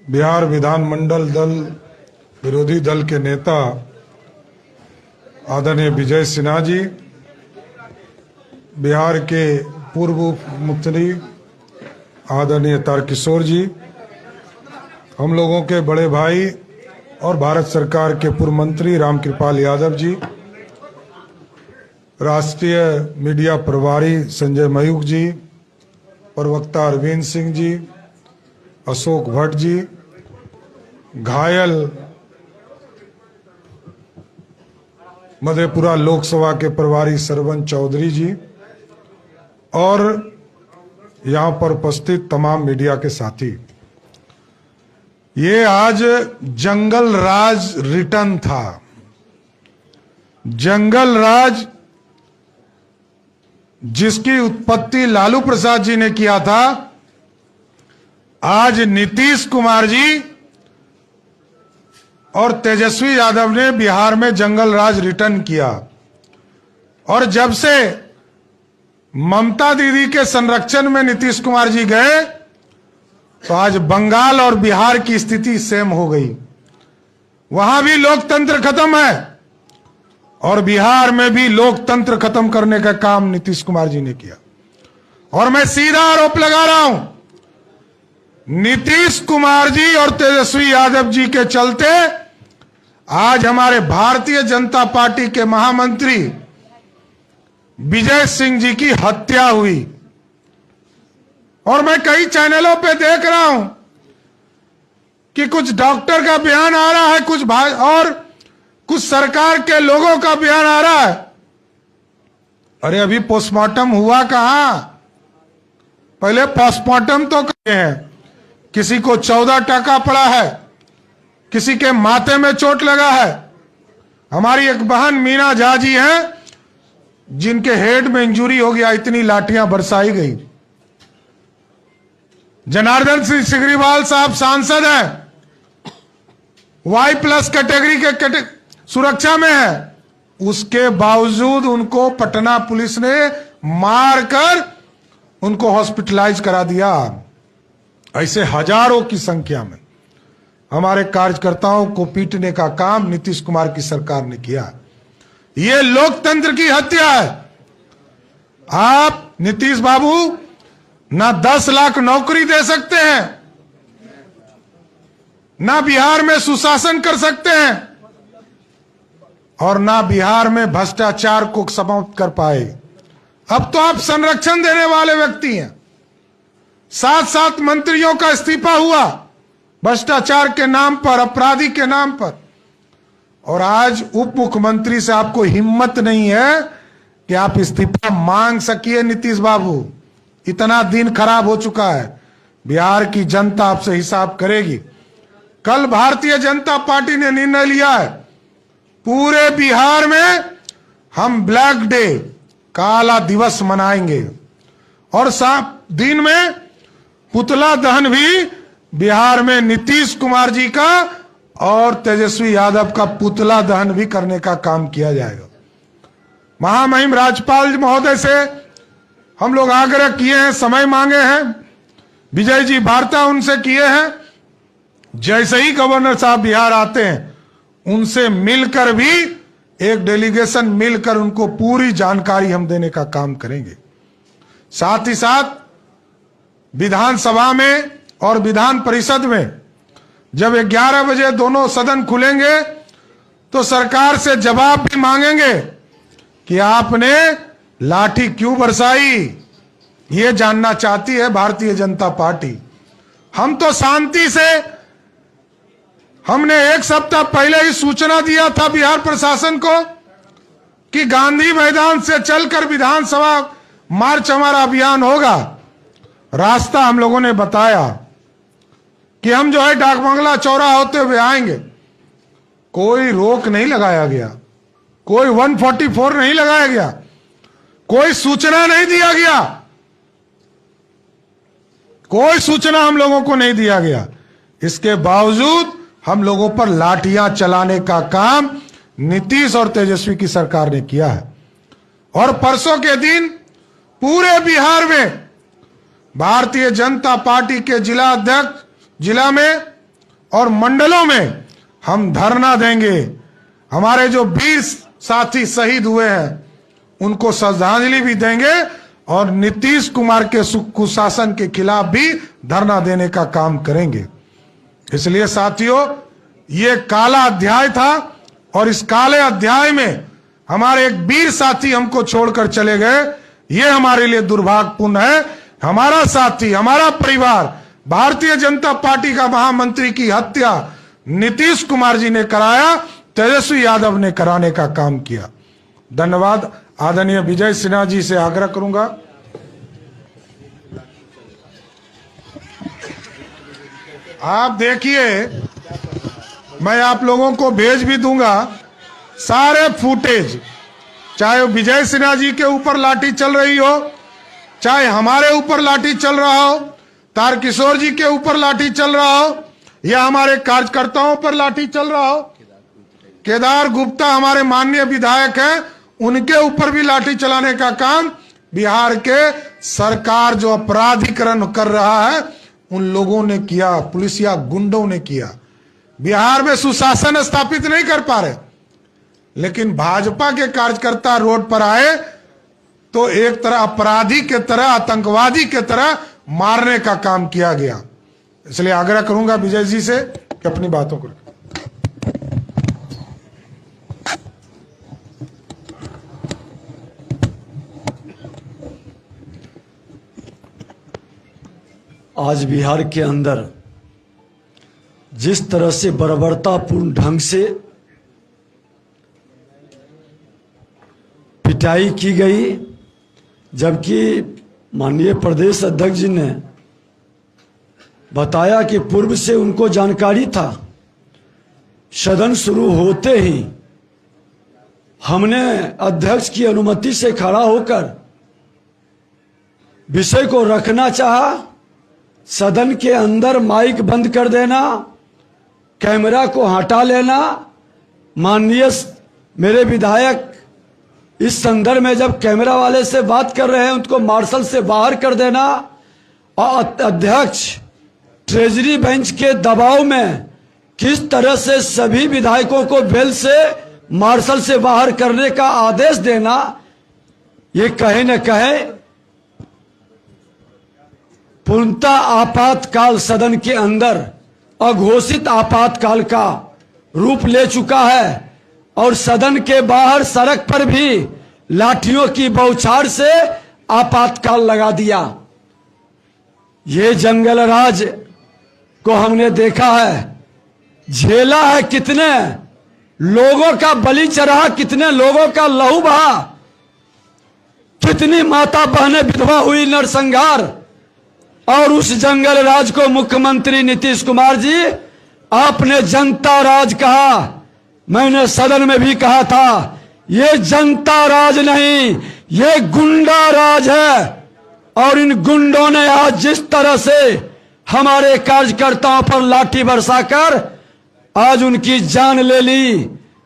बिहार विधानमंडल दल विरोधी दल के नेता आदरणीय विजय सिन्हा जी, बिहार के पूर्व मुख्यमंत्री आदरणीय तारकिशोर जी, हम लोगों के बड़े भाई और भारत सरकार के पूर्व मंत्री रामकृपाल यादव जी, राष्ट्रीय मीडिया प्रभारी संजय मयूख जी, प्रवक्ता अरविंद सिंह जी, अशोक भट्ट जी, घायल मधेपुरा लोकसभा के प्रभारी सरवन चौधरी जी और यहां पर उपस्थित तमाम मीडिया के साथी, ये आज जंगल राज रिटर्न था। जंगल राज जिसकी उत्पत्ति लालू प्रसाद जी ने किया था, आज नीतीश कुमार जी और तेजस्वी यादव ने बिहार में जंगल राज रिटर्न किया। और जब से ममता दीदी के संरक्षण में नीतीश कुमार जी गए, तो आज बंगाल और बिहार की स्थिति सेम हो गई। वहां भी लोकतंत्र खत्म है और बिहार में भी लोकतंत्र खत्म करने का काम नीतीश कुमार जी ने किया। और मैं सीधा आरोप लगा रहा हूं, नीतीश कुमार जी और तेजस्वी यादव जी के चलते आज हमारे भारतीय जनता पार्टी के महामंत्री विजय सिंह जी की हत्या हुई। और मैं कई चैनलों पे देख रहा हूं कि कुछ डॉक्टर का बयान आ रहा है, कुछ सरकार के लोगों का बयान आ रहा है। अरे अभी पोस्टमार्टम हुआ कहां? पहले पोस्टमार्टम तो करे हैं। किसी को 14 टाका पड़ा है, किसी के माथे में चोट लगा है। हमारी एक बहन मीना झा जी हैं, जिनके हेड में इंजरी हो गया, इतनी लाठियां बरसाई गई। जनार्दन सिंह सिग्रीवाल साहब सांसद हैं, Y+ कैटेगरी के सुरक्षा में है, उसके बावजूद उनको पटना पुलिस ने मारकर उनको हॉस्पिटलाइज करा दिया। ऐसे हजारों की संख्या में हमारे कार्यकर्ताओं को पीटने का काम नीतीश कुमार की सरकार ने किया। यह लोकतंत्र की हत्या है। आप नीतीश बाबू ना 10 लाख नौकरी दे सकते हैं, ना बिहार में सुशासन कर सकते हैं, और ना बिहार में भ्रष्टाचार को समाप्त कर पाए। अब तो आप संरक्षण देने वाले व्यक्ति हैं। 7 मंत्रियों का इस्तीफा हुआ भ्रष्टाचार के नाम पर, अपराधी के नाम पर। और आज उप मुख्यमंत्री से आपको हिम्मत नहीं है कि आप इस्तीफा मांग सकिए। नीतीश बाबू, इतना दिन खराब हो चुका है, बिहार की जनता आपसे हिसाब करेगी। कल भारतीय जनता पार्टी ने निर्णय लिया है, पूरे बिहार में हम ब्लैक डे, काला दिवस मनाएंगे। और दिन में पुतला दहन भी बिहार में नीतीश कुमार जी का और तेजस्वी यादव का पुतला दहन भी करने का काम किया जाएगा। महामहिम राज्यपाल महोदय से हम लोग आग्रह किए हैं, समय मांगे हैं, विजय जी वार्ता उनसे किए हैं। जैसे ही गवर्नर साहब बिहार आते हैं, उनसे मिलकर भी एक डेलीगेशन मिलकर उनको पूरी जानकारी हम देने का काम करेंगे। साथ ही साथ विधानसभा में और विधान परिषद में जब 11 बजे दोनों सदन खुलेंगे, तो सरकार से जवाब भी मांगेंगे कि आपने लाठी क्यों बरसाई। ये जानना चाहती है भारतीय जनता पार्टी। हम तो शांति से, हमने 1 सप्ताह पहले ही सूचना दिया था बिहार प्रशासन को कि गांधी मैदान से चलकर विधानसभा मार्च हमारा अभियान होगा। रास्ता हम लोगों ने बताया कि हम जो है डाक बंगला चौराहा होते हुए आएंगे। कोई रोक नहीं लगाया गया, कोई 144 नहीं लगाया गया, कोई सूचना नहीं दिया गया, कोई सूचना हम लोगों को नहीं दिया गया। इसके बावजूद हम लोगों पर लाठियां चलाने का काम नीतीश और तेजस्वी की सरकार ने किया है। और परसों के दिन पूरे बिहार में भारतीय जनता पार्टी के जिला अध्यक्ष, जिला में और मंडलों में हम धरना देंगे। हमारे जो वीर साथी शहीद हुए हैं उनको श्रद्धांजलि भी देंगे और नीतीश कुमार के कुशासन के खिलाफ भी धरना देने का काम करेंगे। इसलिए साथियों, ये काला अध्याय था और इस काले अध्याय में हमारे एक वीर साथी हमको छोड़कर चले गए। ये हमारे लिए दुर्भाग्यपूर्ण है। हमारा साथी, हमारा परिवार, भारतीय जनता पार्टी का महामंत्री की हत्या नीतीश कुमार जी ने कराया, तेजस्वी यादव ने कराने का काम किया। धन्यवाद। आदरणीय विजय सिन्हा जी से आग्रह करूंगा। आप देखिए, मैं आप लोगों को भेज भी दूंगा सारे फुटेज, चाहे विजय सिन्हा जी के ऊपर लाठी चल रही हो, चाहे हमारे ऊपर लाठी चल रहा हो, तारकिशोर जी के ऊपर लाठी चल रहा हो, या हमारे कार्यकर्ताओं पर लाठी चल रहा हो। केदार गुप्ता हमारे माननीय विधायक हैं, उनके ऊपर भी लाठी चलाने का काम बिहार के सरकार जो अपराधीकरण कर रहा है उन लोगों ने किया, पुलिसिया गुंडों ने किया। बिहार में सुशासन स्थापित नहीं कर पा रहे, लेकिन भाजपा के कार्यकर्ता रोड पर आए तो एक तरह अपराधी के तरह, आतंकवादी के तरह मारने का काम किया गया। इसलिए आग्रह करूंगा विजय जी से कि अपनी बातों को रखें। आज बिहार के अंदर जिस तरह से बर्बरतापूर्ण ढंग से पिटाई की गई, जबकि माननीय प्रदेश अध्यक्ष जी ने बताया कि पूर्व से उनको जानकारी था। सदन शुरू होते ही हमने अध्यक्ष की अनुमति से खड़ा होकर विषय को रखना चाहा। सदन के अंदर माइक बंद कर देना, कैमरा को हटा लेना, माननीय मेरे विधायक इस संदर्भ में जब कैमरा वाले से बात कर रहे हैं उनको मार्शल से बाहर कर देना, और अध्यक्ष ट्रेजरी बेंच के दबाव में किस तरह से सभी विधायकों को बेल से मार्शल से बाहर करने का आदेश देना, ये कहे न कहे पूर्णतः आपातकाल सदन के अंदर अघोषित आपातकाल का रूप ले चुका है। और सदन के बाहर सड़क पर भी लाठियों की बौछार से आपातकाल लगा दिया। ये जंगल राज को हमने देखा है, झेला है, कितने लोगों का बलि चढ़ा, कितने लोगों का लहू बहा, कितनी माता बहनें विधवा हुई, नरसंहार। और उस जंगल राज को मुख्यमंत्री नीतीश कुमार जी आपने जनता राज कहा। मैंने सदन में भी कहा था, ये जनता राज नहीं, ये गुंडा राज है। और इन गुंडों ने आज जिस तरह से हमारे कार्यकर्ताओं पर लाठी बरसाकर आज उनकी जान ले ली,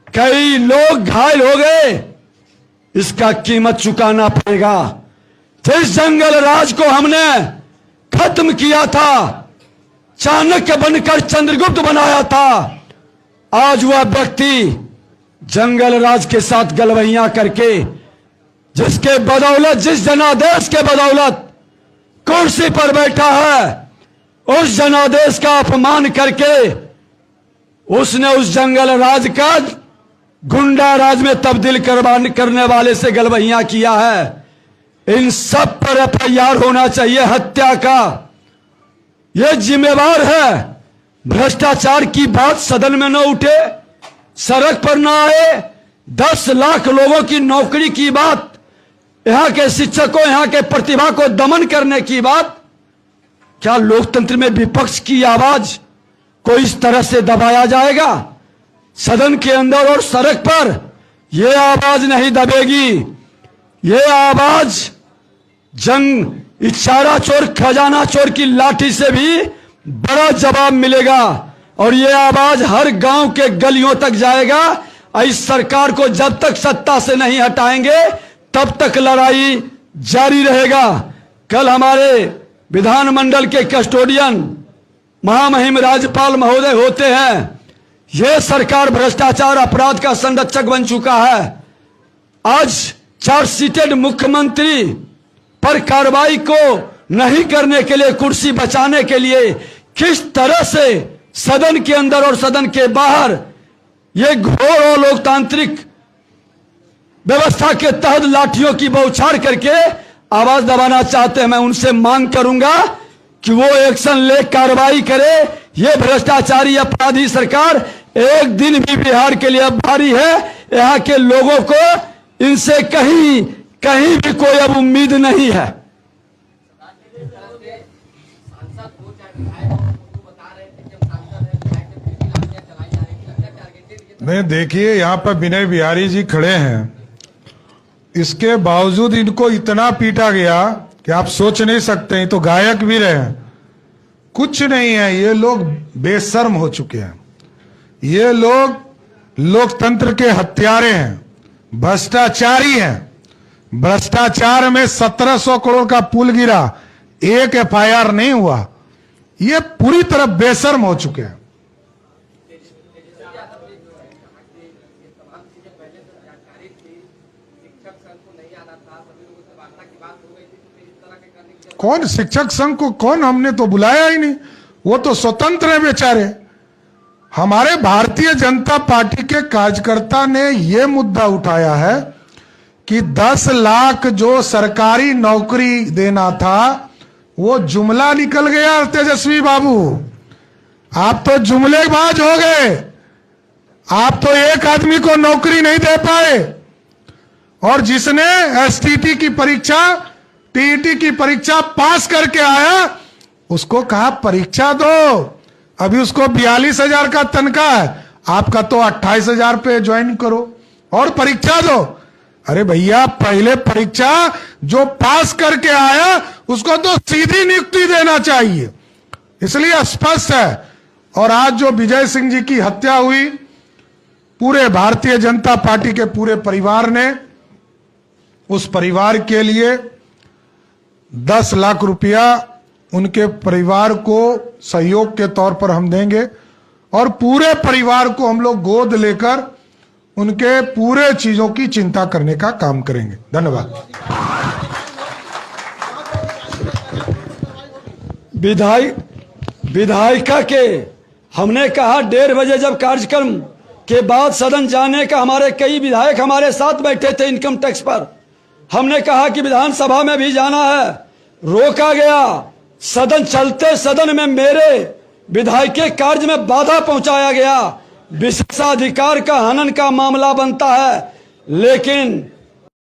कई लोग घायल हो गए, इसका कीमत चुकाना पड़ेगा। जिस जंगल राज को हमने खत्म किया था, चाणक्य बनकर चंद्रगुप्त बनाया था, आज वह व्यक्ति जंगल राज के साथ गलवैया करके, जिसके बदौलत, जिस जनादेश के बदौलत कुर्सी पर बैठा है, उस जनादेश का अपमान करके उसने उस जंगल राज का गुंडा राज में तब्दील करने वाले से गलवैया किया है। इन सब पर एफआईआर होना चाहिए, हत्या का। यह जिम्मेवार है। भ्रष्टाचार की बात सदन में न उठे, सड़क पर न आए, 10 लाख लोगों की नौकरी की बात, यहां के शिक्षकों, यहां के प्रतिभा को दमन करने की बात, क्या लोकतंत्र में विपक्ष की आवाज को इस तरह से दबाया जाएगा? सदन के अंदर और सड़क पर यह आवाज नहीं दबेगी। ये आवाज जंग इशारा चोर, खजाना चोर की लाठी से भी बड़ा जवाब मिलेगा। और ये आवाज हर गांव के गलियों तक जाएगा। इस सरकार को जब तक सत्ता से नहीं हटाएंगे तब तक लड़ाई जारी रहेगा। कल हमारे विधानमंडल के कस्टोडियन महामहिम राज्यपाल महोदय होते हैं। यह सरकार भ्रष्टाचार अपराध का संरक्षक बन चुका है। आज चार्जशीटेड मुख्यमंत्री पर कार्रवाई को नहीं करने के लिए, कुर्सी बचाने के लिए किस तरह से सदन के अंदर और सदन के बाहर ये घोर और लोकतांत्रिक व्यवस्था के तहत लाठियों की बौछार करके आवाज दबाना चाहते हैं। मैं उनसे मांग करूंगा कि वो एक्शन ले, कार्रवाई करे। ये भ्रष्टाचारी अपराधी सरकार एक दिन भी बिहार के लिए अब भारी है। यहाँ के लोगों को इनसे कहीं कहीं भी कोई अब उम्मीद नहीं है। नहीं, देखिए यहाँ पर विनय बिहारी जी खड़े हैं, इसके बावजूद इनको इतना पीटा गया कि आप सोच नहीं सकते। हैं तो गायक भी रहे हैं, कुछ नहीं है। ये लोग बेशर्म हो चुके हैं। ये लोग लोकतंत्र के हत्यारे हैं, भ्रष्टाचारी हैं। भ्रष्टाचार में 1700 करोड़ का पुल गिरा, एक एफआईआर नहीं हुआ। ये पूरी तरह बेशर्म हो चुके हैं। कौन शिक्षक संघ को कौन, हमने तो बुलाया ही नहीं। वो तो स्वतंत्र है बेचारे। हमारे भारतीय जनता पार्टी के कार्यकर्ता ने यह मुद्दा उठाया है कि 10 लाख जो सरकारी नौकरी देना था वो जुमला निकल गया। तेजस्वी बाबू, आप तो जुमलेबाज हो गए। आप तो एक आदमी को नौकरी नहीं दे पाए, और जिसने एसटीटी की परीक्षा, टीईटी की परीक्षा पास करके आया, उसको कहा परीक्षा दो। अभी उसको 42,000 का तनख्वाह है, आपका तो 28,000 पे ज्वाइन करो और परीक्षा दो। अरे भैया, पहले परीक्षा जो पास करके आया उसको तो सीधी नियुक्ति देना चाहिए। इसलिए स्पष्ट है। और आज जो विजय सिंह जी की हत्या हुई, पूरे भारतीय जनता पार्टी के पूरे परिवार ने, उस परिवार के लिए 10 लाख रुपया उनके परिवार को सहयोग के तौर पर हम देंगे, और पूरे परिवार को हम लोग गोद लेकर उनके पूरे चीजों की चिंता करने का काम करेंगे। धन्यवाद। विधायिका के हमने कहा 1:30 बजे जब कार्यक्रम के बाद सदन जाने का, हमारे कई विधायक हमारे साथ बैठे थे इनकम टैक्स पर। हमने कहा कि विधानसभा में भी जाना है, रोका गया। सदन चलते सदन में मेरे विधायक के कार्य में बाधा पहुंचाया गया। विशेषाधिकार का हनन का मामला बनता है, लेकिन